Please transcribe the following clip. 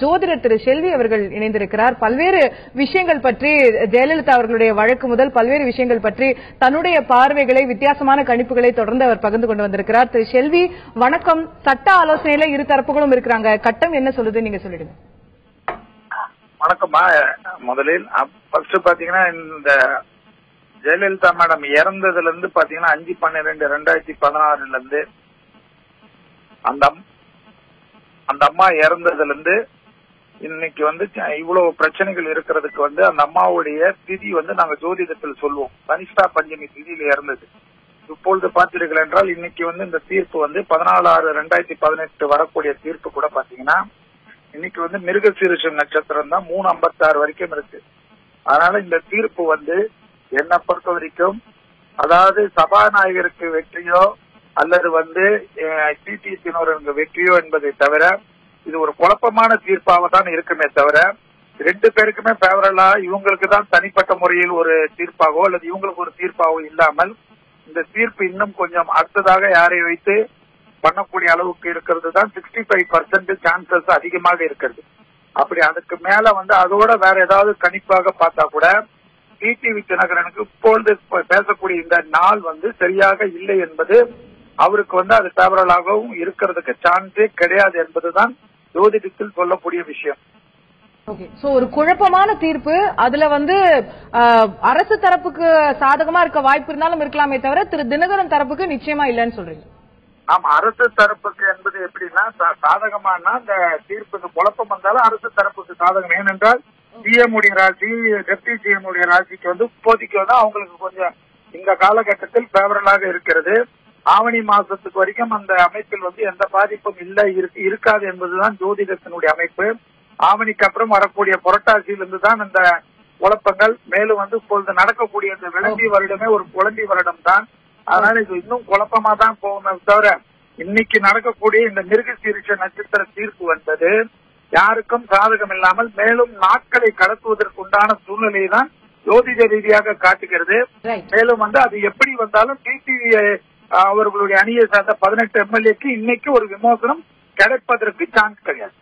ஜோதிடர் திரு செல்வி அவர்கள் இணைந்திருக்கிறார். பல்வேறு விஷயங்கள் பற்றி ஜெயலலிதா அவர்களுடைய வழக்கு முதல் பல்வேறு விஷயங்கள் பற்றி தன்னுடைய பார்வைகளை வித்தியாசமான கணிப்புகளை தொடர்ந்து அவர் பகிர்ந்து கொண்டு வந்திருக்கிறார். திரு செல்வி வணக்கம். சட்ட ஆலோசனையில இரு தரப்புகளும் இருக்கிறாங்க. கட்டம் என்ன சொல்லுது நீங்க சொல்லிடுங்க. வணக்கம்மா. முதலில் பாத்தீங்கன்னா இந்த ஜெயலலிதா மேடம் இறந்ததுல இருந்து பாத்தீங்கன்னா 5/12/2016 இருந்து அந்த அம்மா இறந்ததுல இருந்து இன்னைக்கு இவ்வளவு பிரச்சனைகள் இருக்கிறதுக்கு அந்த அம்மாவுடைய திதி நாங்க ஜோதிடத்தில் சொல்லுவோம். கனிஷ்டா பஞ்சமி திதியில இறந்தது. இப்பொழுது பார்த்தீர்கள் என்றால் இன்னைக்கு இந்த தீர்ப்பு 14/6/2018 வரக்கூடிய தீர்ப்பு கூட பாத்தீங்கன்னா இன்னைக்கு மிருகசீரிஷம் நட்சத்திரம் தான் 3:56 வரைக்கும் இருக்கு. அதனால இந்த தீர்ப்பு என்னை பொறுத்த வரைக்கும் அதாவது சபாநாயகருக்கு வெற்றியோ அல்லது டிடி தினகரனுக்கு வெற்றியோ என்பதை தவிர இது ஒரு குழப்பமான தீர்ப்பாக தான் இருக்குமே தவிர 2 பேருக்குமே பேவரலா இவங்களுக்கு தான் தனிப்பட்ட முறையில் ஒரு தீர்ப்பாகவோ அல்லது இவங்களுக்கு ஒரு தீர்ப்பாகவோ இல்லாமல் இந்த தீர்ப்பு இன்னும் கொஞ்சம் அடுத்ததாக யாரை வைத்து பண்ணக்கூடிய அளவுக்கு இருக்கிறது தான் 65% சான்சஸ் அதிகமாக இருக்கிறது. அப்படி அதுக்கு மேல அதோட வேற ஏதாவது கணிப்பாக பார்த்தா கூட டிடிவி தினகரனுக்கு இப்பொழுது பேசக்கூடிய இந்த நாள் சரியாக இல்லை என்பது அவருக்கு அது பேவரலாகவும் இருக்கிறதுக்கு சான்ஸே கிடையாது என்பதுதான் ஜோதிடத்தில் சொல்லக்கூடிய விஷயம். ஒரு குழப்பமான தீர்ப்பு. அதுல அரசு தரப்புக்கு சாதகமா இருக்க வாய்ப்பு இருந்தாலும் இருக்கலாமே தவிர திரு தினகரன் தரப்புக்கு நிச்சயமா இல்லைன்னு சொல்றீங்க. ஆமா, அரசு தரப்புக்கு என்பது எப்படின்னா சாதகமானா இந்த தீர்ப்புக்கு குழப்பம் வந்தாலும் அரசு தரப்புக்கு சாதகம். ஏனென்றால் சிஎம் உடைய ராசி டெப்டி சிஎம் உடைய ராசிக்கு இப்போதைக்கு அவங்களுக்கு கொஞ்சம் இந்த காலகட்டத்தில் பேவரலாக இருக்கிறது. ஆவணி மாசத்துக்கு வரைக்கும் அந்த அமைப்பில் எந்த பாதிப்பும் இல்லை இருக்காது என்பதுதான் ஜோதிடத்தினுடைய அமைப்பு. ஆவணிக்கு அப்புறம் வரக்கூடிய புரட்டாசியிலிருந்து தான் இந்த குழப்பங்கள் மேலும் இப்பொழுது நடக்கக்கூடிய இந்த விளம்பி வருடமே ஒரு குழம்பி வருடம் தான். அதனால இது இன்னும் குழப்பமா தான் போகுமே தவிர இன்னைக்கு நடக்கக்கூடிய இந்த மிருகசீரிஷ நட்சத்திர தீர்ப்பு யாருக்கும் சாதகம் இல்லாமல் மேலும் நாட்களை கடத்துவதற்கு உண்டான சூழ்நிலையை தான் ஜோதிட ரீதியாக காட்டுகிறது. மேலும் அது எப்படி வந்தாலும் டிடிவி அவர்களுடைய அணியை சார்ந்த 18 எம்எல்ஏக்கு இன்னைக்கு ஒரு விமோசனம் கிடைப்பதற்கு சான்ஸ் கிடையாது.